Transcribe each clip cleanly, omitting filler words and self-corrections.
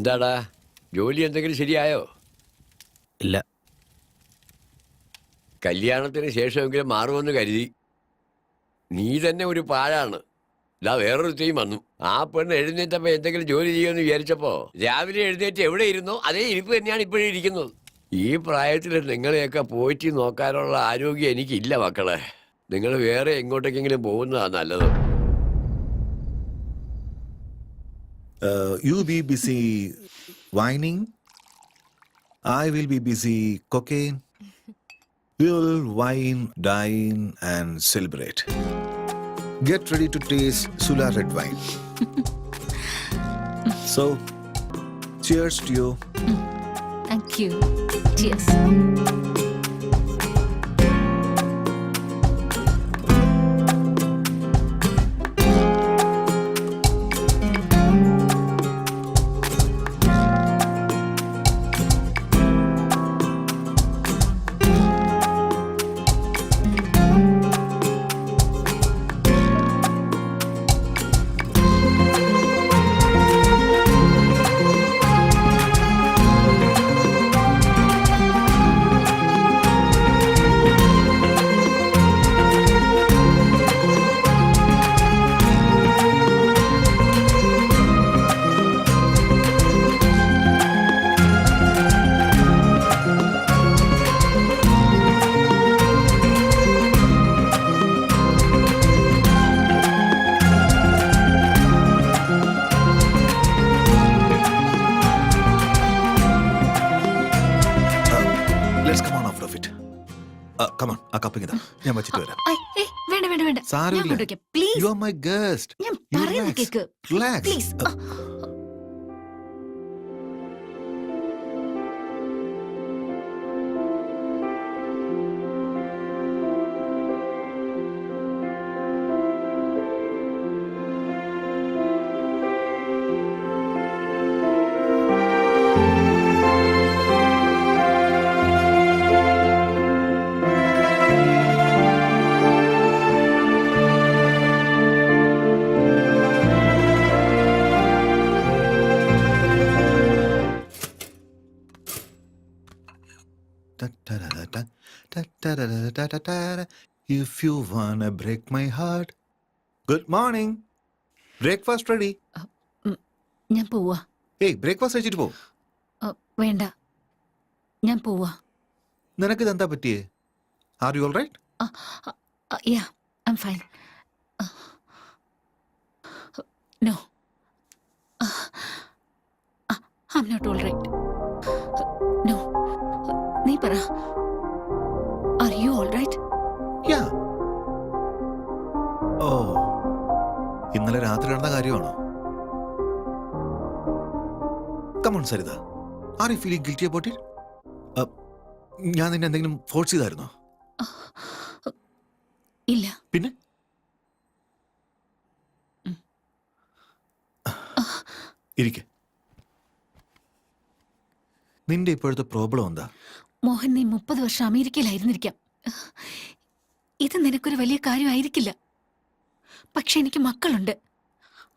എന്താടാ, ജോലി എന്തെങ്കിലും ശരിയായോ? ഇല്ല. കല്യാണത്തിന് ശേഷമെങ്കിലും മാറുമെന്ന് കരുതി. നീ തന്നെ ഒരു പാഴാണ്. ഇതാ വേറൊരു തീം വന്നു. ആ പെണ്ണ് എഴുന്നേറ്റപ്പോ എന്തെങ്കിലും ജോലി ചെയ്യുമെന്ന് വിചാരിച്ചപ്പോ രാവിലെ എഴുന്നേറ്റ് എവിടെ ഇരുന്നോ അതേ ഇരിപ്പ് തന്നെയാണ് ഇപ്പോഴും ഇരിക്കുന്നത്. ഈ പ്രായത്തിൽ നിങ്ങളെയൊക്കെ പോറ്റി നോക്കാനുള്ള ആരോഗ്യം എനിക്കില്ല മക്കളെ. നിങ്ങൾ വേറെ എങ്ങോട്ടേക്കെങ്കിലും പോകുന്നതാണ് നല്ലത്. You be busy whining. I will be busy cocaine. We will wine, dine, and celebrate. Get ready to taste Sula red wine. So, cheers to you. Thank you. Cheers. Let's come on out of it. Come on, ആ cupping ഇതാ. ഞാൻ വെച്ചിട്ട് വരാം. വേണ്ട വേണ്ട വേണ്ട. സാരമില്ല. Please. You are my guest. ഞാൻ പറയുന്നത് cake. Relax. Please. If you wanna break my heart. Good morning. Breakfast ready. ഞാൻ പോവാ. Hey, breakfast കഴിച്ചിട്ട് പോ. വേണ്ട, ഞാൻ പോവാ. നിനക്ക് ഇതെന്താ പറ്റിയേ? Are you all right? Yeah, I'm fine. No. I'm not all right. No. നീ പറ. Are you all right? Yeah. Oh. ഇന്നലെ രാത്രി നടന്ന കാര്യമാണോ? Come on, Sarita. Are you feeling guilty about it? ഞാൻ നിന്നെ എന്തെങ്കിലും ഫോഴ്സ് ചെയ്തായിരുന്നോ? ഇല്ല. പിന്നെ? ഇരിക്കെ. നിന്റെ ഇപ്പോഴത്തെ പ്രോബ്ലം എന്താ? മോഹൻ, നീ 30 വർഷം അമേരിക്കയിലായിരുന്നിരിക്കാം. ഇത് നിനക്കൊരു വലിയ കാര്യമായിരിക്കില്ല. പക്ഷെ എനിക്ക് മക്കളുണ്ട്,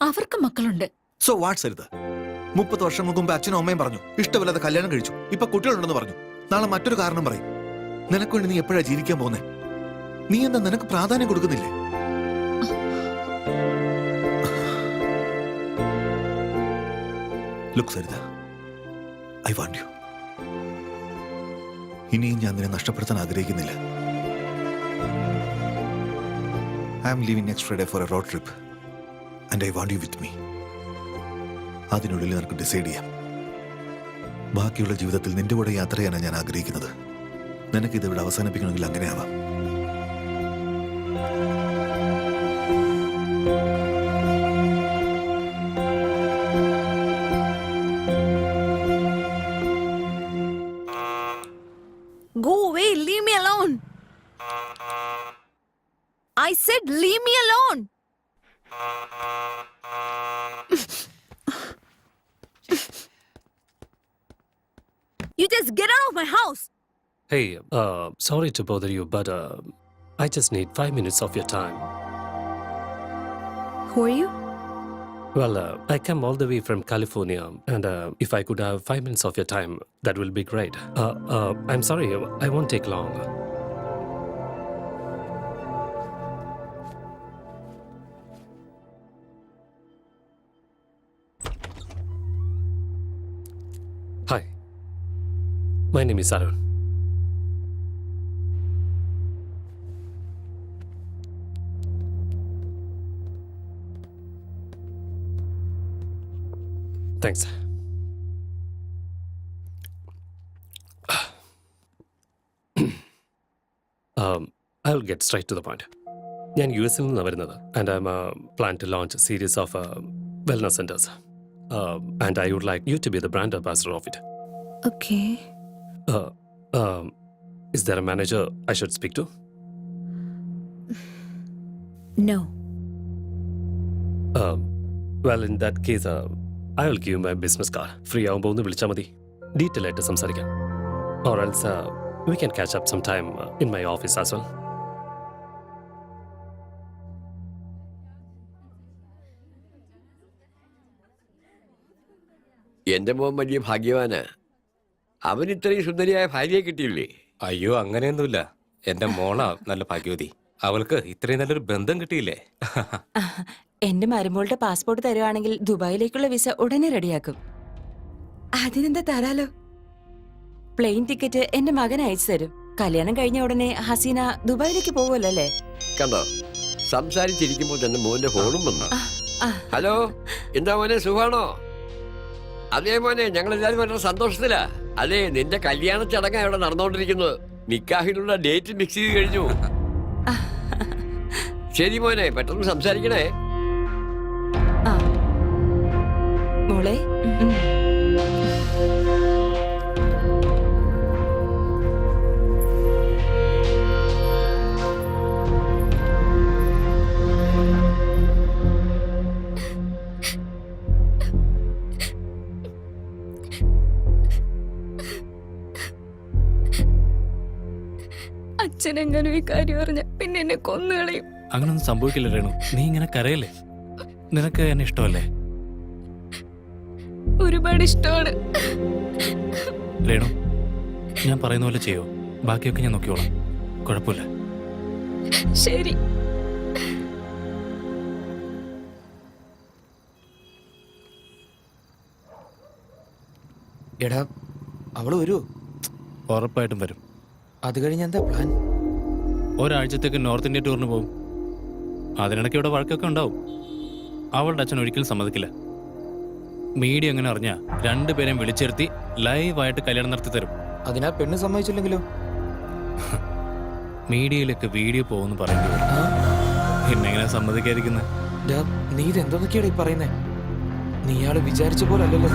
അവർക്ക് മക്കളുണ്ട്. So what Saritha? 30 വർഷങ്ങൾക്ക് മുമ്പ് അച്ഛനും അമ്മയും പറഞ്ഞു ഇഷ്ടമില്ലാതെ കല്യാണം കഴിച്ചു. ഇപ്പൊ കുട്ടികളുണ്ടെന്ന് പറഞ്ഞു. നാളെ മറ്റൊരു കാരണം പറയും. നിനക്ക് വേണ്ടി നീ എപ്പോഴാ ജീവിക്കാൻ പോകുന്നേ? നീ എന്താ നിനക്ക് പ്രാധാന്യം കൊടുക്കുന്നില്ലേ? Look Saritha, I want you. ഇനിയും ഞാൻ നിന്നെ നഷ്ടപ്പെടുത്താൻ ആഗ്രഹിക്കുന്നില്ല. I am leaving next Friday for a road trip and I want you with me. അതിനുള്ളിൽ നിനക്ക് ഡിസൈഡ് ചെയ്യാം. ബാക്കിയുള്ള ജീവിതത്തിൽ നിന്റെ കൂടെ യാത്ര ചെയ്യാനാണ് ഞാൻ ആഗ്രഹിക്കുന്നത്. നിനക്ക് ഇതിവിടെ അവസാനിപ്പിക്കണമെങ്കിൽ അങ്ങനെയാവാം. Go away, leave me alone. I said leave me alone. You just get out of my house. Hey, sorry to bother you, but I just need 5 minutes of your time. Who are you? Well, I come all the way from California, and if I could have 5 minutes of your time, that will be great. I'm sorry, I won't take long. Hi, my name is Arun. Thanks. I'll get straight to the point. ഞാൻ യു എസിൽ നിന്നാണ് വരുന്നത് and I am plan to launch series of wellness centres and I would like you to be the brand ambassador of it. Okay. Is there a manager I should speak to? No. Well, in that case, I will give you my business card. Free ആവുമ്പോൾ ഒന്ന് വിളിച്ചാൽ മതി. Detail ആയിട്ട് സംസാരിക്കാം. Or else we can catch up sometime in my office as well. എന്റെ മോൻ വലിയ ഭാഗ്യവാനാ. അവന് ഇത്രയും സുന്ദരിയായ ഭാര്യയെ കിട്ടിയില്ലേ? അയ്യോ അങ്ങനെയൊന്നുമില്ല. എന്റെ മോളാ നല്ല ഭാഗ്യവതി. അവൾക്ക് ഇത്രയും നല്ലൊരു ബന്ധം കിട്ടിയില്ലേ? എന്റെ മരുമോളുടെ പാസ്പോർട്ട് തരുവാണെങ്കിൽ ദുബായിലേക്കുള്ള വിസ ഉടനെ റെഡിയാക്കും. അതിനെന്താ തരാലോ. പ്ലെയിൻ ടിക്കറ്റ് എന്റെ മകൻ അയച്ചു തരും. കല്യാണം കഴിഞ്ഞ ഉടനെ ഹസീന ദുബായിലേക്ക് പോവുമല്ലോ അല്ലേ? കണ്ടോ, സംസാരിച്ചിരിക്കുമ്പോൾ തന്നെ മോന്റെ ഫോണും വന്നു. ഹലോ, എന്താ മോനെ, സുഖാണോ? അതേ മോനെ, ഞങ്ങളെല്ലാരും വളരെ സന്തോഷത്തിലാ. അതെ, നിന്റെ കല്യാണ ചടങ്ങാ ഇവിടെ നടന്നുകൊണ്ടിരിക്കുന്നത്. നിക്കാഹിനുള്ള ഡേറ്റ് ഫിക്സ് ചെയ്ത് കഴിഞ്ഞു. ശരി മോനെ, പെട്ടെന്ന് സംസാരിക്കണേ. ആ മോളെ, അച്ഛനെങ്ങനും ഈ കാര്യം അറിഞ്ഞ പിന്നെ എന്നെ കൊന്നുകളയും. അങ്ങനൊന്നും സംഭവിക്കില്ല രേണു. നീ ഇങ്ങനെ കരയല്ലേ? നിനക്ക് എന്നെ ഇഷ്ടമല്ലേ? ഒരുപാട് ഇഷ്ടമാണ്. രേണു, ഞാൻ പറയുന്ന പോലെ ചെയ്യോ? ബാക്കിയൊക്കെ ഞാൻ നോക്കിയോളാം. കുഴപ്പമില്ല. ശരി. എടാ, അവള് വരൂ. ഉറപ്പായിട്ടും വരും. അത് കഴിഞ്ഞ് എന്താ പ്ലാൻ? ഒരാഴ്ചത്തേക്ക് നോർത്ത് ഇന്ത്യ ടൂറിന് പോകും. അതിനിടയ്ക്ക് ഇവിടെ വഴക്കൊക്കെ ഉണ്ടാവും. അവളുടെ അച്ഛൻ ഒരിക്കലും സമ്മതിക്കില്ല. മീഡിയ എങ്ങനെ അറിഞ്ഞാ രണ്ടുപേരെയും വിളിച്ചിരുത്തി ലൈവായിട്ട് കല്യാണം നടത്തി തരും. അതിനാ പെണ്ണ് സമ്മതിച്ചില്ലെങ്കിലോ? മീഡിയയിലൊക്കെ വീഡിയോ പോകുമെന്ന് പറയേണ്ടി വരും. എന്നെങ്ങനെ സമ്മതിക്കാതിരിക്കുന്നത്? നീ ഇതെന്തൊക്കെയാടാ ഈ പറയുന്നേ? നീ ഇയാള് വിചാരിച്ച പോലെ അല്ലല്ലോ.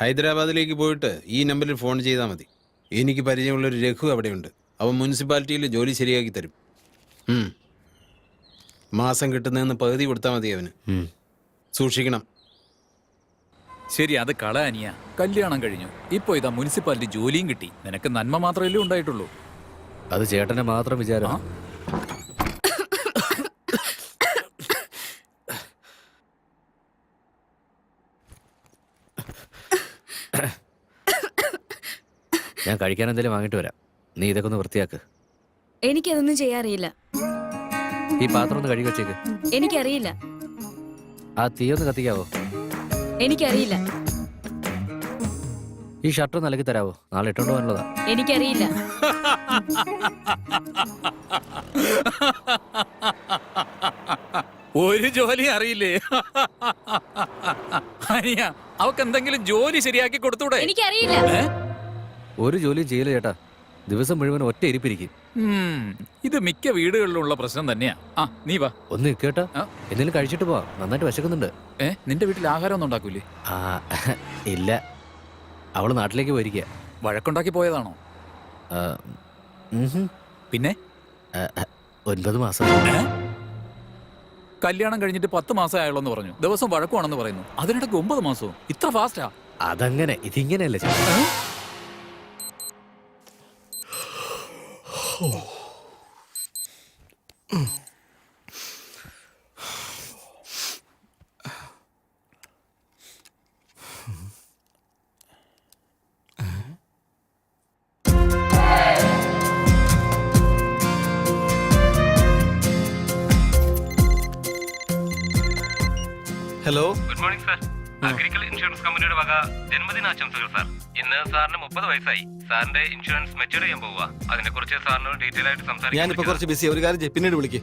ഹൈദരാബാദിലേക്ക് പോയിട്ട് ഈ നമ്പറിൽ ഫോൺ ചെയ്താൽ മതി. എനിക്ക് പരിചയമുള്ളൊരു രഘു അവിടെയുണ്ട്. അവൻ മുനിസിപ്പാലിറ്റിയിൽ ജോലി ശരിയാക്കി തരും. മാസം കിട്ടുന്നതെന്ന് പകുതി കൊടുത്താൽ മതി അവന്. സൂക്ഷിക്കണം. ശരി, അത് കള അനിയ. കല്യാണം കഴിഞ്ഞു, ഇപ്പൊ ഇതാ മുനിസിപ്പാലിറ്റി ജോലിയും കിട്ടി. നിനക്ക് നന്മ മാത്രമല്ലേ ഉണ്ടായിട്ടുള്ളൂ. അത് ചേട്ടന്റെ മാത്രം വിചാരം. ഞാൻ കഴിക്കാൻ എന്തെങ്കിലും വാങ്ങിട്ട് വരാം. നീ ഇതൊക്കെ ഒന്ന് വൃത്തിയാക്ക്. എനിക്കതൊന്നും ചെയ്യാറിയില്ല. ഈ പാത്രം ഒന്ന് കഴുകി വെച്ചേക്ക്. എനിക്കറിയില്ല. ആ തീ ഒന്ന് കത്തിക്കാവോ? എനിക്കറിയില്ല. ഈ ഷർട്ട് ഒന്ന് അലക്കി തരാവോ? നാളെ ഇട്ടോണ്ട് പോകാനുള്ളതാ. എനിക്കറിയില്ല. ഒരു ജോലി അറിയില്ലേ? അനിയ, അവക്ക് എന്തെങ്കിലും ജോലി ശരിയാക്കി കൊടുത്തൂടെ? എനിക്കറിയില്ല. ഒരു ജോലിയും ചെയ്യില്ല ചേട്ടാ. ദിവസം മുഴുവൻ ഒറ്റ ഇരിപ്പിരിക്കും. ഇത് മിക്ക വീടുകളിലുള്ള പ്രശ്നം തന്നെയാ. ആ, നീ വാ. ഒന്ന് കേട്ടാ, എന്തെങ്കിലും കഴിച്ചിട്ട് പോവാ. നന്നായിട്ട് വിശക്കുന്നുണ്ട്. നിന്റെ വീട്ടിൽ ആഹാരം ഒന്നും ഉണ്ടാക്കൂലേ? ആ ഇല്ല, അവള് നാട്ടിലേക്ക് പോയിരിക്കുക. വഴക്കുണ്ടാക്കി പോയതാണോ? പിന്നെ 9 മാസം. കല്യാണം കഴിഞ്ഞിട്ട് 10 മാസം ആയുള്ളൂ പറഞ്ഞു. ദിവസം വഴക്കുവാണെന്ന് പറയുന്നു. അതിനിടയ്ക്ക് 9 മാസവും. ഇത്ര ഫാസ്റ്റാ? അതങ്ങനെ, ഇതിങ്ങനെയല്ലേ ചേട്ടാ. Hello. Good morning sir. Agriculture insurance കമ്പനിയുടെ വക ജന്മദിനാശംസകൾ സാർ. ഇന്ന് സാറിന് 30 വയസ്സായി. സാറിന്റെ ഇൻഷുറൻസ് മെച്ചൂർ ചെയ്യാൻ പോവുക. അതിനെക്കുറിച്ച് സാറിനോട് ഡീറ്റെയിൽ ആയിട്ട് ഞാനിപ്പോ കുറച്ച് ബിസി. ഒരു കാര്യം ചെയ്യ്, പിന്നീട് വിളിക്ക്.